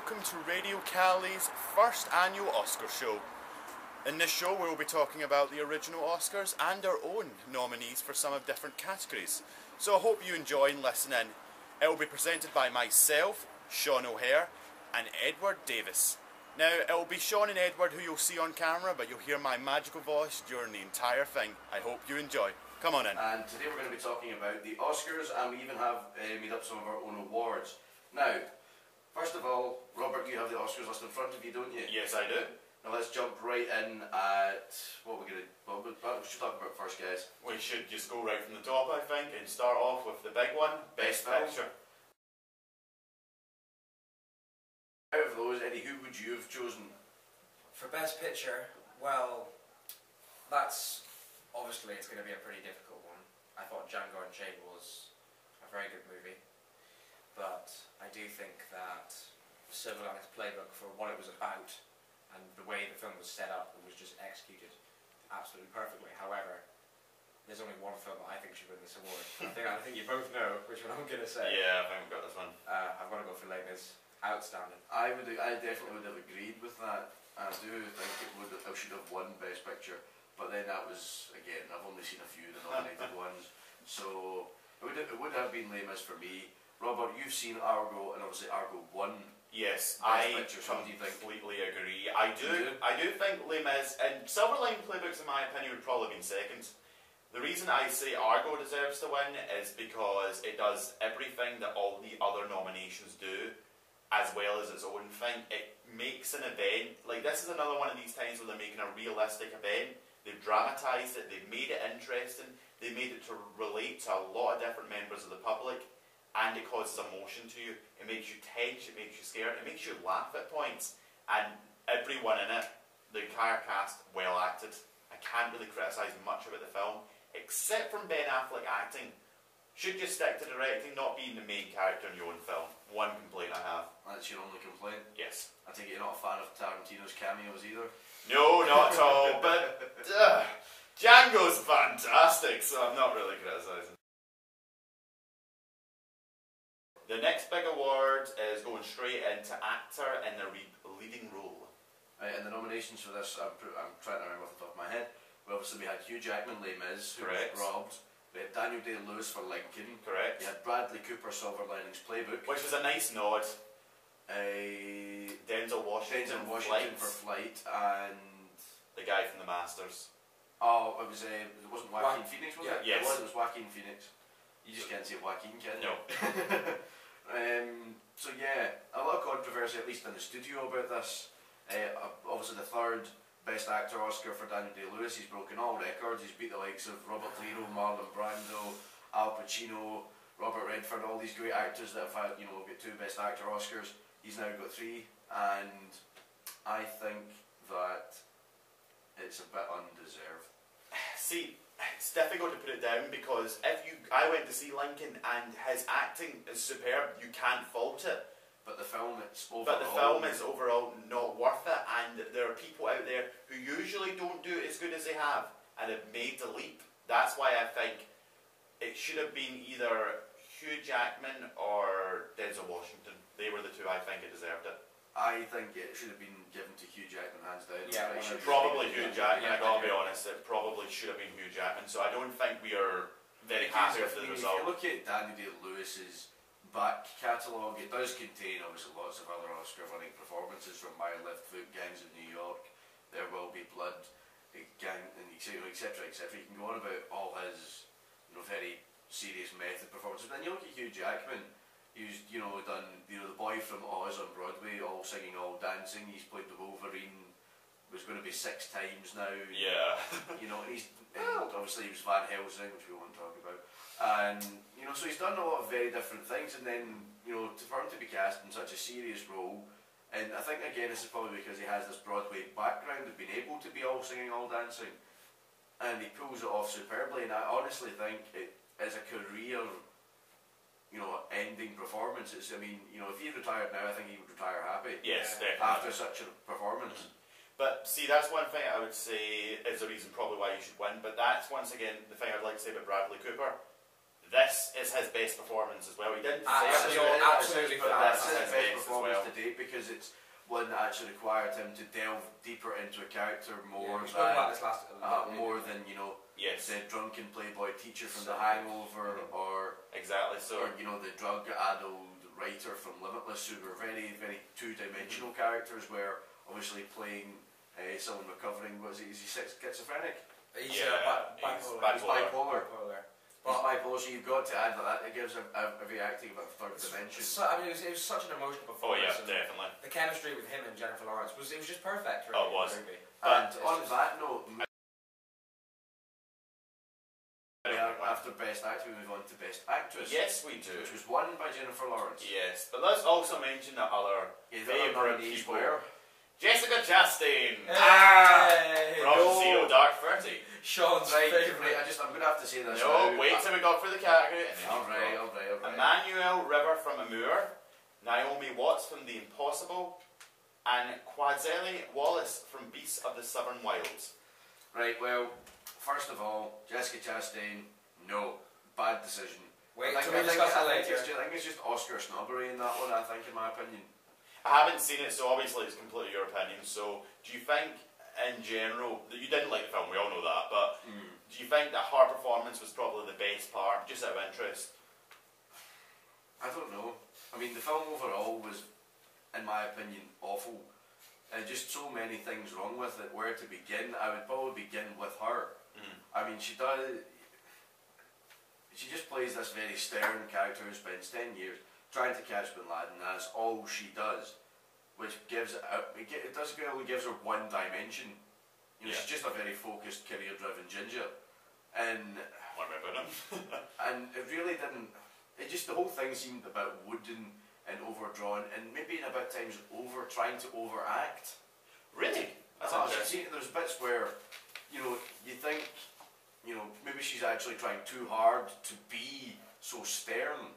welcome to Radio Caley's first annual Oscar show. In this show we will be talking about the original Oscars and our own nominees for some of different categories. So I hope you enjoy and listen in. It will be presented by myself, Sean O'Hare, and Edward Davies. Now, it will be Sean and Edward who you'll see on camera, but you'll hear my magical voice during the entire thing. I hope you enjoy. Come on in. And today we're going to be talking about the Oscars, and we even have made up some of our own awards. Now, first of all, Robert, you have the Oscars list in front of you, don't you? Yes, I do. Now let's jump right in at what we're going to... What we should talk about first, guys. We should just go right from the top, I think, and start off with the big one, Best Picture. Out of those, Eddie, who would you have chosen? For Best Picture, well, that's... Obviously, it's going to be a pretty difficult one. I thought Django Unchained was a very good movie. But I do think that the Silver Linings Playbook, for what it was about, and the way the film was set up, it was just executed absolutely perfectly. However, there's only one film that I think should win this award. I think you both know which one I'm going to say. Yeah, I think we've got this one. I've got to go for Les Mis. Outstanding. I definitely would have agreed with that. I do think it should have won Best Picture, but then that was, again, I've only seen a few of the nominated ones, so it would have been Les Mis for me. Robert, you've seen Argo, and obviously Argo won. Yes, I completely agree. I do think Les Mis and Silver Linings Playbooks, in my opinion, would probably have been second. The reason I say Argo deserves to win is because it does everything that all the other nominations do, as well as its own thing. It makes an event, like this is another one of these times where they're making a realistic event. They've dramatised it, they've made it interesting, they made it to relate to a lot of different members of the public, and it causes emotion to you. It makes you tense, it makes you scared, it makes you laugh at points, and everyone in it, the entire cast, well acted. I can't really criticise much about the film, except from Ben Affleck acting. Should just stick to directing, not being the main character in your own film. One complaint I have. That's your only complaint? Yes. I take it you're not a fan of Tarantino's cameos either? No, not at all, but Django's fantastic, so I'm not really criticising. The next big award is going straight into actor in the leading role. Right, and the nominations for this, I'm trying to remember off the top of my head. We had Hugh Jackman, Les Mis, who was robbed. We had Daniel Day-Lewis for Lincoln. Correct. You had Bradley Cooper, Silver Linings Playbook. Which was a nice nod. Denzel Washington for Flight, and... the guy from The Masters. Oh, it wasn't Joaquin Phoenix, was it? Yes. It was Joaquin Phoenix. You just can't say Joaquin, can you? No. So yeah, a lot of controversy, at least in the studio, about this. Obviously the third Best Actor Oscar for Daniel Day-Lewis. He's broken all records. He's beat the likes of Robert De Niro, Marlon Brando, Al Pacino, Robert Redford, all these great actors that have had, got 2 Best Actor Oscars. He's now got 3, and I think that it's a bit undeserved. See, it's difficult to put it down because I went to see Lincoln and his acting is superb. You can't fault it. But the film is overall not worth it, and there are people out there who usually don't do it as good as they have and have made the leap. That's why I think it should have been either Hugh Jackman or Denzel Washington. They were the 2 I think it deserved it. I think it should have been given to Hugh Jackman, hands down. Yeah, probably Hugh Jackman, I gotta be honest, it probably should have been Hugh Jackman, so I don't think we are very happy with the result. If you look at Daniel Day-Lewis's back catalogue, it does contain obviously lots of other Oscar-winning performances, from My Left Foot, Gangs of New York, There Will Be Blood, etc, etc, etc. You can go on about all his very serious method performances, but then you look at Hugh Jackman, who's done The Boy from Oz on Broadway, all singing, all dancing. He's played the Wolverine, was going to be 6 times now. Yeah. And obviously he was Van Helsing, which we won't talk about. And so he's done a lot of very different things, and then for him to be cast in such a serious role, and I think again this is probably because he has this Broadway background of being able to be all singing, all dancing, and he pulls it off superbly. And I honestly think it is a career ending performance. If he retired now, I think he would retire happy. Yes, definitely. After such a performance. But see, that's one thing I would say is the reason probably why you should win. But that's once again the thing I'd like to say about Bradley Cooper. this is his best performance as well. He didn't say Absolutely, but That's this is his his best best as performance well. to date because it's one that actually required him to delve deeper into a character more we spoke about this last more than, you know, Yes, the drunken playboy teacher from The So- Hangover or exactly. So you know, the drug-addled writer from Limitless, who were very, very two-dimensional characters, where obviously playing someone recovering, is he schizophrenic? He's Yeah, he's bipolar. But bipolar, so you've got to add that. It gives every acting about a third dimension. So, I mean, it was such an emotional oh performance. yeah, and definitely. the chemistry with him and Jennifer Lawrence was just perfect. Really, Oh, it was. in the movie. And It's on just- that note, after Best Actor, we move on to Best Actress. Yes, we do. Which was won by Jennifer Lawrence. Yes, but let's also mention the other favourite nominees people. were Jessica Chastain Hey! from no. Zero Dark 30. Sean's Right, favourite. I'm going to have to say this No, now. wait till we got through the category. and then you Alright, go. alright. Emmanuel River from Amour, Naomi Watts from The Impossible, and Quazelle Wallace from Beasts of the Southern Wilds. Right, well, first of all, Jessica Chastain, no. Bad decision. Wait I till think, we discuss that I think later. it's just Oscar snobbery in that one, I think, in my opinion. I haven't seen it, so obviously it's completely your opinion. So, do you think, in general, that you didn't like the film? We all know that, but do you think that her performance was probably the best part, just out of interest? I don't know. I mean, the film overall was, in my opinion, awful. And just so many things wrong with it. Where to begin? I would probably begin with her. I mean, she just plays this very stern character who spends 10 years trying to catch Bin Laden. That's all she does, which gives it doesn't only gives her one dimension. You know, Yeah. she's just a very focused, career-driven ginger, and What about him? and it really didn't. It just the whole thing seemed a bit wooden and overdrawn, and maybe in a bit times trying to overact. Really? That's I've interesting. seen there's bits where, you know, you think, you know, maybe she's actually trying too hard to be so stern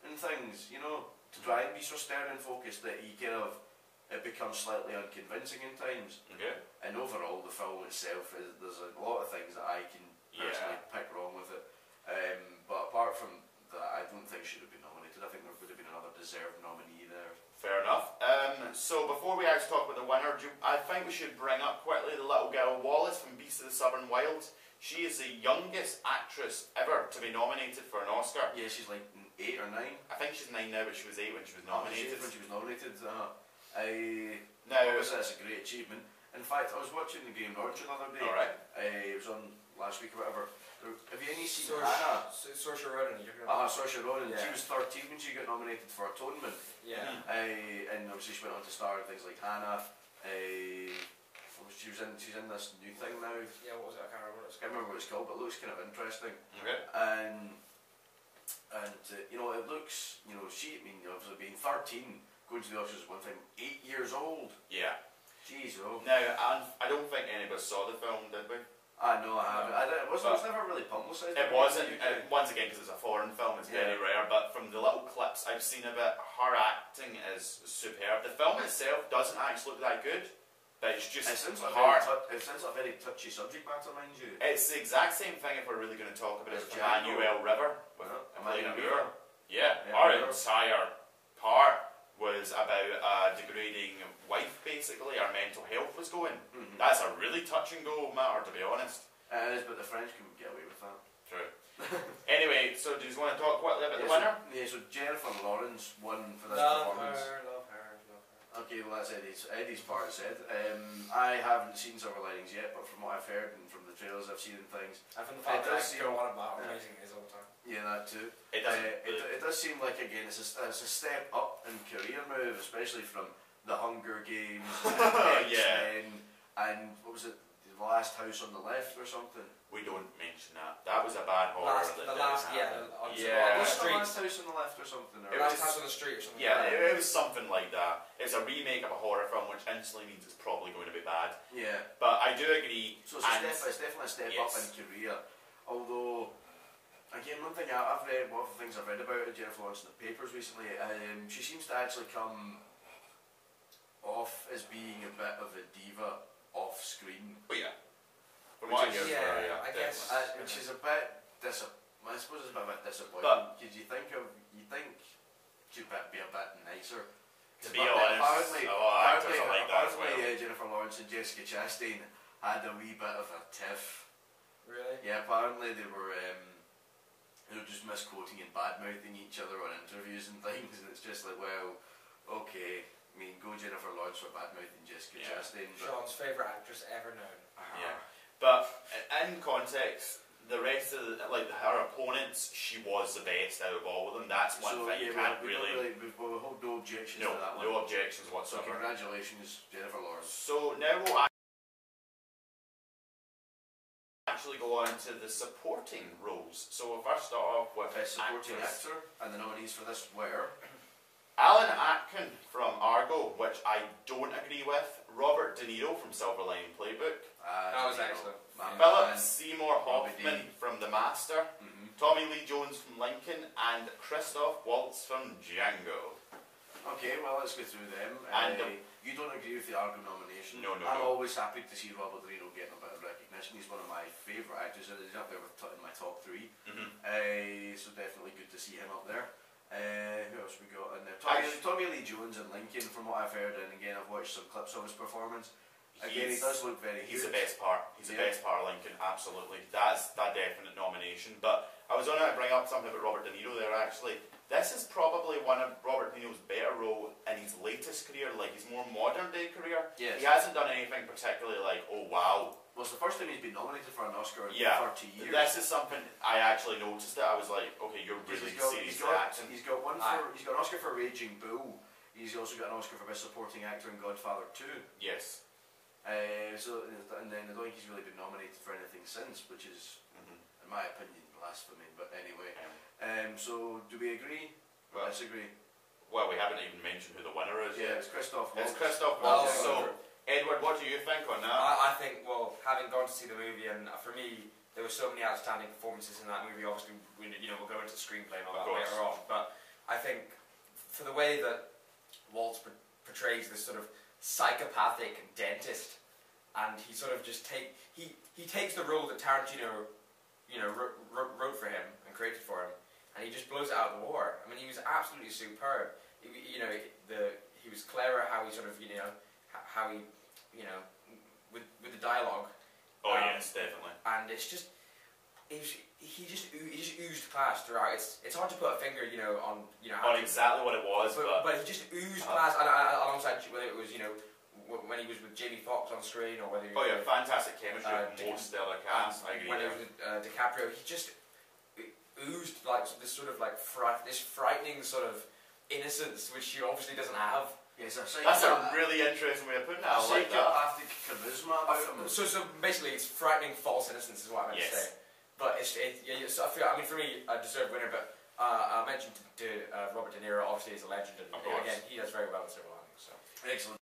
and things, you know, to try and be so stern and focused that it becomes slightly unconvincing in times. Okay. And overall, the film itself there's a lot of things that I can personally pick wrong with it. But apart from that, I don't think she should have been nominated. I think there would have been another deserved nominee there. Fair enough. So before we actually talk about the winner, I think we should bring up quickly the little girl Wallace from Beasts of the Southern Wilds. She is the youngest actress ever to be nominated for an Oscar. Yeah, she's like 8 or 9. I think she's 9 now, but she was 8 when she was When nominated. she was nominated. Now, Obviously, that's a great achievement. In fact, I was watching the Game Orchard the other day. alright. It was on last week or whatever. Have you any seen Saoirse Hannah? Saoirse Ronan, you're gonna. Saoirse Ronan. Yeah. She was 13 when she got nominated for Atonement. Yeah. And obviously she went on to star in things like Hannah. She's in this new thing now. Yeah, what was it? I can't remember what it's I can't remember what it's called, but it looks kind of interesting. Okay. And you know, it looks, you know, obviously being 13, going to the Oscars is one thing. 8 years old. Yeah. Jeez, oh. Now, I don't think any of us saw the film, did we? No, I haven't. It was never really publicised. It wasn't. Once again, because it's a foreign film, it's very rare. But from the little clips I've seen of it, her acting is superb. The film itself doesn't actually look that good, but it's just It's her. a very touchy subject matter, mind you. It's the exact same thing if we're really going to talk about it. It's Emmanuel River with Emmanuel River. Yeah, Yeah, our River. entire part was about a degrading wife, basically. Our mental health was going. That's a really touch and go matter, to be honest. It is, but the French couldn't get away with that. True. Anyway, so do you just want to talk quickly about the Yeah, winner? So Jennifer Lawrence won for this Love performance. her, love her, love her. Okay, well that's Eddie's part said. I haven't seen Silver Linings yet, but from what I've heard and from the trailers I've seen and things, And from the fact It that I does can go on about how yeah. amazing it is all the time. yeah, that too. It doesn't. It does seem like, again, it's a step up in career move, especially from The Hunger Games, and Yeah. X-Men, and what was it, The Last House on the Left or something? We don't mention that. That was a bad horror. The last, happened. on Yeah. the Was it The street. Last House on the Left or something? Or It Last was- House on the Street or something. Yeah, like that. it was something like that. It's a remake of a horror film, which instantly means it's probably going to be bad. Yeah. But I do agree. So it's definitely a step up in career. Although, again, one thing I've read, one of the things I've read about Jennifer Lawrence in the papers recently, she seems to actually come off as being a bit of a diva off screen. Oh yeah. From Which what I is- hear, yeah, I guess. definitely. Which is a bit I suppose it's a bit disappointing. Because you think she'd be a bit nicer. To be honest, apparently, a lot of actors are like that as well. Jennifer Lawrence and Jessica Chastain had a wee bit of a tiff. Really? Yeah, apparently they were just misquoting and bad-mouthing each other on interviews and things, and it's just like, well, okay, I mean, go Jennifer Lawrence for bad-mouthing Jessica Chastain. Sean's favourite actress ever known. Yeah, but in context, the rest of her opponents, she was the best out of all of them. That's one thing you can't really. We'll hold no objections No, to that one. no objections So whatsoever. congratulations, Jennifer Lawrence. So now we'll actually go on to the supporting roles. So we'll first start off with Best supporting actress. actor, and the nominees for this were Alan Atkin from Argo, which I don't agree with. Robert De Niro from Silver Lining Playbook. That was excellent. Philip Seymour Robbie Hoffman D. from The Master. Tommy Lee Jones from Lincoln, and Christoph Waltz from Django. Okay, well, let's go through them. And you don't agree with the Argo nomination? No. I'm always happy to see Robert De Niro getting a bit of recognition. He's one of my favourite actors, and he's up there in my top 3. So definitely good to see him up there. Who else we got in there? Tommy Lee Jones in Lincoln, from what I've heard, and again I've watched some clips of his performance. Again, he does look very He's good. the best part. He's the best part of Lincoln, absolutely. That's that definite nomination. But I was going to bring up something about Robert De Niro there, actually. This is probably one of Robert De Niro's better role in his latest career, like his more modern day career. Yes. He hasn't done anything particularly like, oh wow. Well, it's the first time he's been nominated for an Oscar in 30 years. This is something I actually noticed it. I was like, okay, you're really seriously acting. He's got an Oscar for Raging Bull. He's also got an Oscar for Best Supporting Actor in Godfather 2. Yes. And then I don't think he's really been nominated for anything since, which is, in my opinion, blasphemy. But anyway, so do we agree? Or disagree? Well, we haven't even mentioned who the winner is Yeah, yet. it's Christoph Waltz. It's Christoph Waltz. So, Edward, what do you think on that? I think, well, having gone to see the movie, and for me, there were so many outstanding performances in that movie. Obviously, we'll go into the screenplay and all that later on. But I think, for the way that Waltz portrays this sort of psychopathic dentist, and he sort of just he takes the role that Tarantino, wrote for him and created for him, and he just blows it out of the water. I mean, he was absolutely superb. He was clever how he sort of how he with the dialogue. Oh yes, definitely. And it's just he just oozed class throughout. It's hard to put a finger on on exactly what it was, but he just oozed class alongside whether it was when he was with Jamie Foxx on screen, or whether he was fantastic chemistry, most stellar cast. I agree. When he was with DiCaprio, he just oozed like this sort of this frightening sort of innocence, which he obviously doesn't have. Yes, that's a really interesting way of putting it. I like that. Psychopathic charisma about him. So basically, it's frightening false innocence is what I meant to say. But so I feel, for me, a deserved winner. But I mentioned to Robert De Niro, obviously he's a legend, and again, he does very well in Silver Linings. So excellent.